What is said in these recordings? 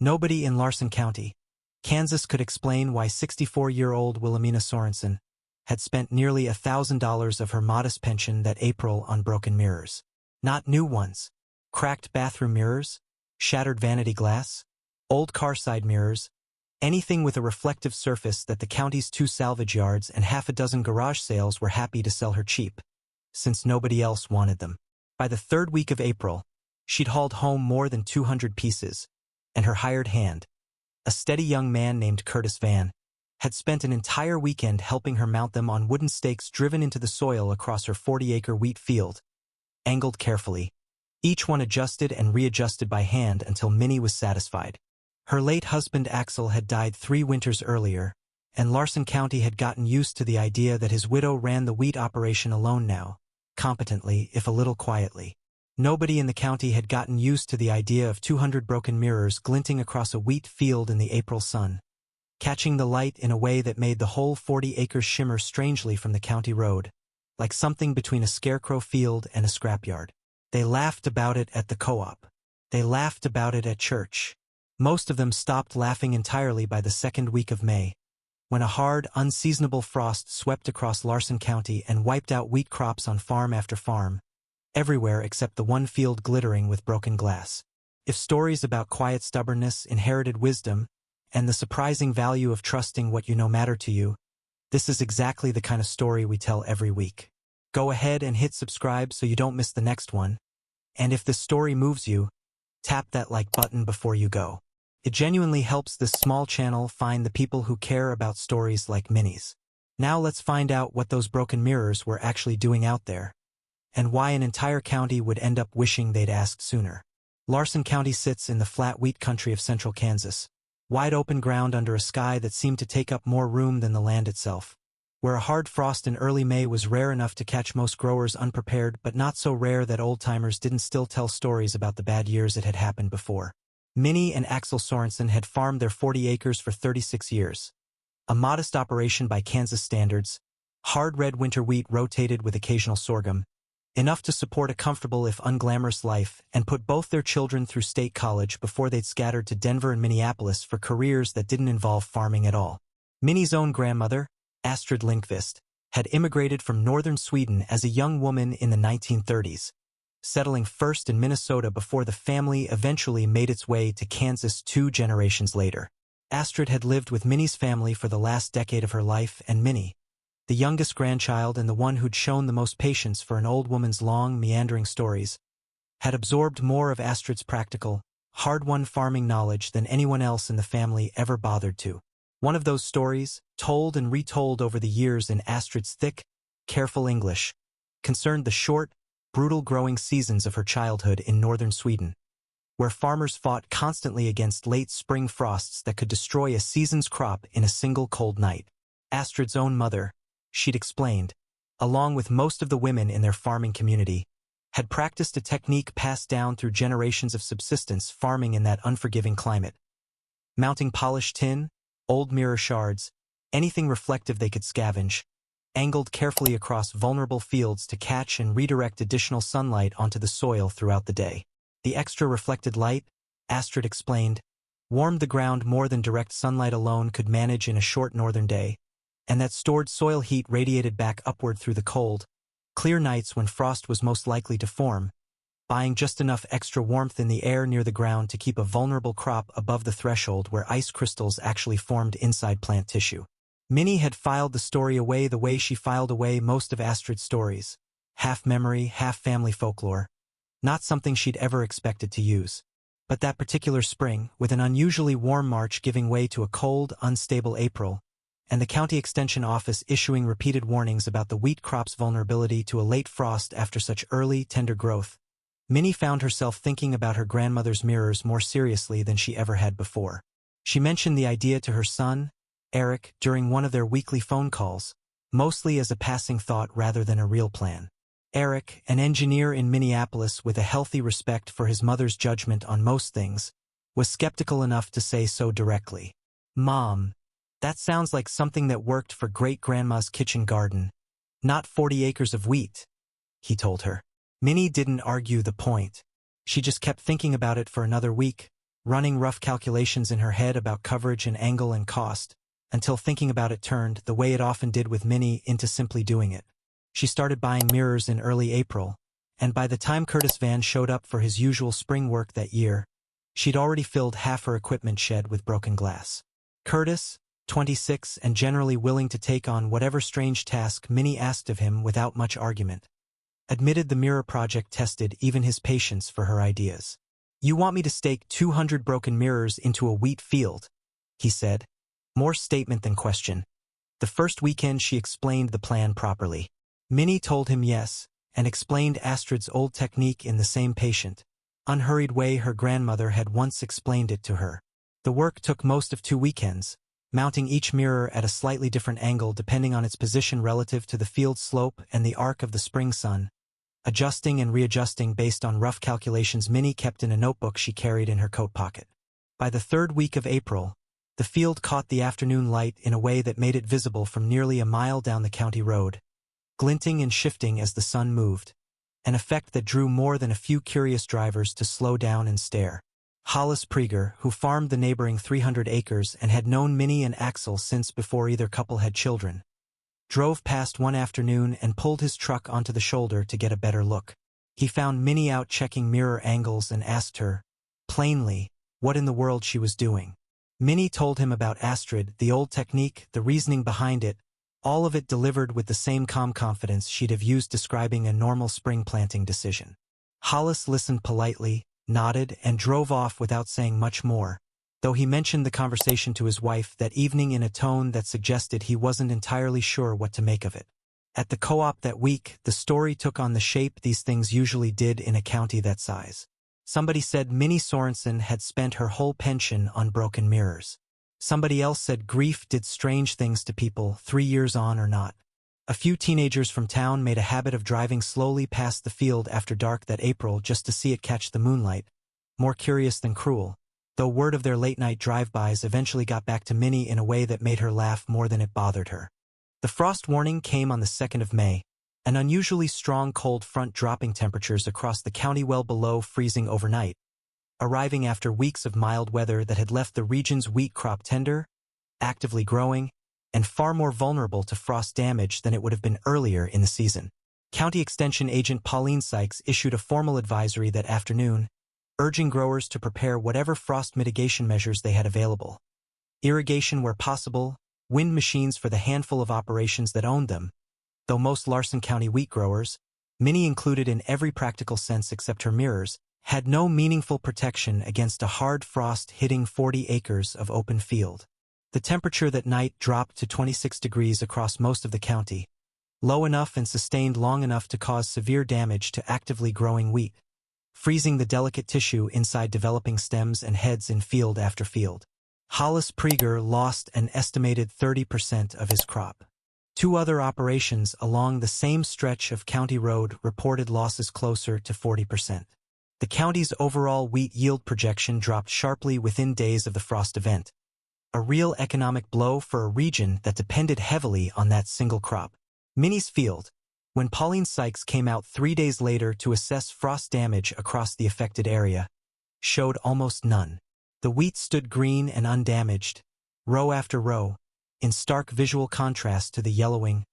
Nobody in Larson County, Kansas could explain why 64-year-old Wilhelmina Sorensen had spent nearly $1,000 of her modest pension that April on broken mirrors. Not new ones. Cracked bathroom mirrors, shattered vanity glass, old car side mirrors, anything with a reflective surface that the county's 2 salvage yards and half a dozen garage sales were happy to sell her cheap, since nobody else wanted them. By the 3rd week of April, she'd hauled home more than 200 pieces, and her hired hand, a steady young man named Curtis Van, had spent an entire weekend helping her mount them on wooden stakes driven into the soil across her 40-acre wheat field, angled carefully, each one adjusted and readjusted by hand until Minnie was satisfied. Her late husband Axel had died 3 winters earlier, and Larson County had gotten used to the idea that his widow ran the wheat operation alone now, competently if a little quietly. Nobody in the county had gotten used to the idea of 200 broken mirrors glinting across a wheat field in the April sun, catching the light in a way that made the whole 40 acres shimmer strangely from the county road, like something between a scarecrow field and a scrapyard. They laughed about it at the co-op. They laughed about it at church. Most of them stopped laughing entirely by the 2nd week of May, when a hard, unseasonable frost swept across Larson County and wiped out wheat crops on farm after farm, everywhere except the one field glittering with broken glass. If stories about quiet stubbornness, inherited wisdom, and the surprising value of trusting what you know matter to you, this is exactly the kind of story we tell every week. Go ahead and hit subscribe so you don't miss the next one, and if this story moves you, tap that like button before you go. It genuinely helps this small channel find the people who care about stories like Minnie's. Now let's find out what those broken mirrors were actually doing out there, and why an entire county would end up wishing they'd asked sooner. Larson County sits in the flat wheat country of central Kansas, wide open ground under a sky that seemed to take up more room than the land itself, where a hard frost in early May was rare enough to catch most growers unprepared, but not so rare that old-timers didn't still tell stories about the bad years that had happened before. Minnie and Axel Sorensen had farmed their 40 acres for 36 years. A modest operation by Kansas standards, hard red winter wheat rotated with occasional sorghum, enough to support a comfortable if unglamorous life and put both their children through state college before they'd scattered to Denver and Minneapolis for careers that didn't involve farming at all. Minnie's own grandmother, Astrid Lindqvist, had immigrated from northern Sweden as a young woman in the 1930s, settling first in Minnesota before the family eventually made its way to Kansas 2 generations later. Astrid had lived with Minnie's family for the last decade of her life, and Minnie, the youngest grandchild and the one who'd shown the most patience for an old woman's long, meandering stories, had absorbed more of Astrid's practical, hard-won farming knowledge than anyone else in the family ever bothered to. One of those stories, told and retold over the years in Astrid's thick, careful English, concerned the short, brutal growing seasons of her childhood in northern Sweden, where farmers fought constantly against late spring frosts that could destroy a season's crop in a single cold night. Astrid's own mother, she'd explained, along with most of the women in their farming community, had practiced a technique passed down through generations of subsistence farming in that unforgiving climate. Mounting polished tin, old mirror shards, anything reflective they could scavenge, angled carefully across vulnerable fields to catch and redirect additional sunlight onto the soil throughout the day. The extra reflected light, Astrid explained, warmed the ground more than direct sunlight alone could manage in a short northern day, and that stored soil heat radiated back upward through the cold, clear nights when frost was most likely to form, buying just enough extra warmth in the air near the ground to keep a vulnerable crop above the threshold where ice crystals actually formed inside plant tissue. Minnie had filed the story away the way she filed away most of Astrid's stories, half memory, half family folklore, not something she'd ever expected to use. But that particular spring, with an unusually warm March giving way to a cold, unstable April, and the county extension office issuing repeated warnings about the wheat crop's vulnerability to a late frost after such early, tender growth, Minnie found herself thinking about her grandmother's mirrors more seriously than she ever had before. She mentioned the idea to her son, Eric, during one of their weekly phone calls, mostly as a passing thought rather than a real plan. Eric, an engineer in Minneapolis with a healthy respect for his mother's judgment on most things, was skeptical enough to say so directly. "Mom, that sounds like something that worked for great-grandma's kitchen garden, not 40 acres of wheat," he told her. Minnie didn't argue the point. She just kept thinking about it for another week, running rough calculations in her head about coverage and angle and cost, until thinking about it turned, the way it often did with Minnie, into simply doing it. She started buying mirrors in early April, and by the time Curtis Van showed up for his usual spring work that year, she'd already filled half her equipment shed with broken glass. Curtis, 26 and generally willing to take on whatever strange task Minnie asked of him without much argument, admitted the mirror project tested even his patience for her ideas. "You want me to stake 200 broken mirrors into a wheat field," he said, more statement than question. The first weekend she explained the plan properly. Minnie told him yes, and explained Astrid's old technique in the same patient, unhurried way her grandmother had once explained it to her. The work took most of 2 weekends, mounting each mirror at a slightly different angle depending on its position relative to the field slope and the arc of the spring sun, adjusting and readjusting based on rough calculations Minnie kept in a notebook she carried in her coat pocket. By the 3rd week of April, the field caught the afternoon light in a way that made it visible from nearly a mile down the county road, glinting and shifting as the sun moved, an effect that drew more than a few curious drivers to slow down and stare. Hollis Prieger, who farmed the neighboring 300 acres and had known Minnie and Axel since before either couple had children, drove past one afternoon and pulled his truck onto the shoulder to get a better look. He found Minnie out checking mirror angles and asked her, plainly, what in the world she was doing. Minnie told him about Astrid, the old technique, the reasoning behind it, all of it delivered with the same calm confidence she'd have used describing a normal spring planting decision. Hollis listened politely, nodded, and drove off without saying much more, though he mentioned the conversation to his wife that evening in a tone that suggested he wasn't entirely sure what to make of it. At the co-op that week, the story took on the shape these things usually did in a county that size. Somebody said Minnie Sorensen had spent her whole pension on broken mirrors. Somebody else said grief did strange things to people, 3 years on or not. A few teenagers from town made a habit of driving slowly past the field after dark that April just to see it catch the moonlight, more curious than cruel, though word of their late-night drive-bys eventually got back to Minnie in a way that made her laugh more than it bothered her. The frost warning came on the 2nd of May, an unusually strong cold front dropping temperatures across the county well below freezing overnight, arriving after weeks of mild weather that had left the region's wheat crop tender, actively growing, and far more vulnerable to frost damage than it would have been earlier in the season. County Extension Agent Pauline Sykes issued a formal advisory that afternoon, urging growers to prepare whatever frost mitigation measures they had available. Irrigation where possible, wind machines for the handful of operations that owned them, though most Larson County wheat growers, Minnie included in every practical sense except her mirrors, had no meaningful protection against a hard frost hitting 40 acres of open field. The temperature that night dropped to 26 degrees across most of the county, low enough and sustained long enough to cause severe damage to actively growing wheat, freezing the delicate tissue inside developing stems and heads in field after field. Hollis Prieger lost an estimated 30% of his crop. 2 other operations along the same stretch of county road reported losses closer to 40%. The county's overall wheat yield projection dropped sharply within days of the frost event, a real economic blow for a region that depended heavily on that single crop. Minnie's field, when Pauline Sykes came out 3 days later to assess frost damage across the affected area, showed almost none. The wheat stood green and undamaged, row after row, in stark visual contrast to the yellowing,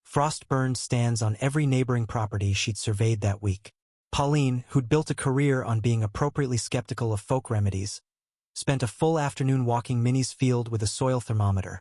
frost-burned stands on every neighboring property she'd surveyed that week. Pauline, who'd built a career on being appropriately skeptical of folk remedies, spent a full afternoon walking Minnie's field with a soil thermometer,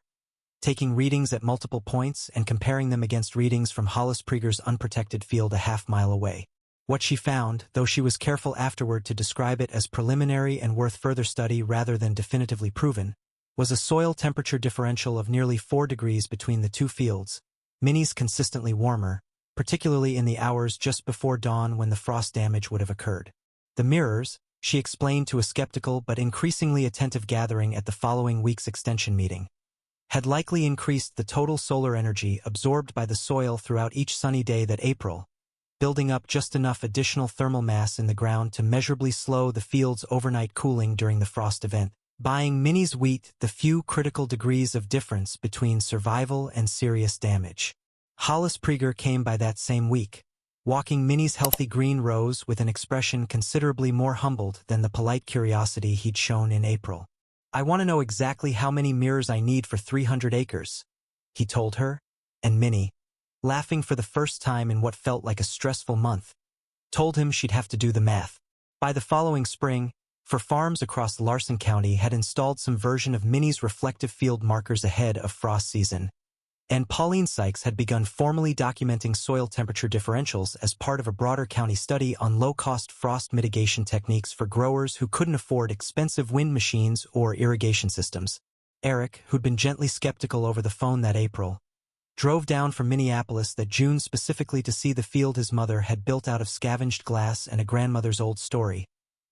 taking readings at multiple points and comparing them against readings from Hollis Prieger's unprotected field a half-mile away. What she found, though she was careful afterward to describe it as preliminary and worth further study rather than definitively proven, was a soil temperature differential of nearly 4 degrees between the 2 fields, Minnie's consistently warmer, particularly in the hours just before dawn when the frost damage would have occurred. The mirrors, she explained to a skeptical but increasingly attentive gathering at the following week's extension meeting, had likely increased the total solar energy absorbed by the soil throughout each sunny day that April, building up just enough additional thermal mass in the ground to measurably slow the field's overnight cooling during the frost event, buying Minnie's wheat the few critical degrees of difference between survival and serious damage. Hollis Prieger came by that same week, walking Minnie's healthy green rows with an expression considerably more humbled than the polite curiosity he'd shown in April. "I want to know exactly how many mirrors I need for 300 acres, he told her, and Minnie, laughing for the first time in what felt like a stressful month, told him she'd have to do the math. By the following spring, for farms across Larson County had installed some version of Minnie's reflective field markers ahead of frost season, and Pauline Sykes had begun formally documenting soil temperature differentials as part of a broader county study on low-cost frost mitigation techniques for growers who couldn't afford expensive wind machines or irrigation systems. Eric, who'd been gently skeptical over the phone that April, drove down from Minneapolis that June specifically to see the field his mother had built out of scavenged glass and a grandmother's old story,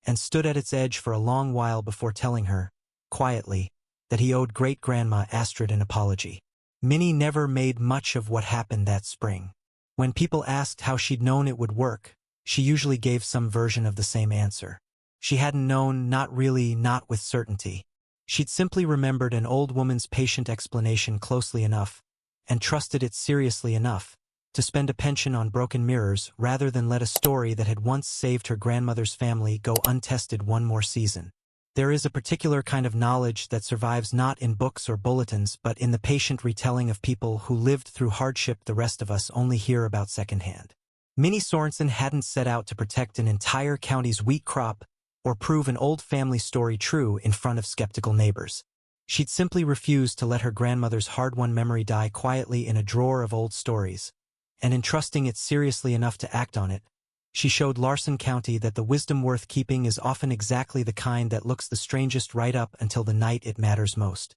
and stood at its edge for a long while before telling her, quietly, that he owed great-grandma Astrid an apology. Minnie never made much of what happened that spring. When people asked how she'd known it would work, she usually gave some version of the same answer. She hadn't known, not really, not with certainty. She'd simply remembered an old woman's patient explanation closely enough, and trusted it seriously enough, to spend a pension on broken mirrors rather than let a story that had once saved her grandmother's family go untested one more season. There is a particular kind of knowledge that survives not in books or bulletins but in the patient retelling of people who lived through hardship the rest of us only hear about secondhand. Minnie Sorensen hadn't set out to protect an entire county's wheat crop or prove an old family story true in front of skeptical neighbors. She'd simply refused to let her grandmother's hard-won memory die quietly in a drawer of old stories, and in trusting it seriously enough to act on it, she showed Larson County that the wisdom worth keeping is often exactly the kind that looks the strangest right up until the night it matters most.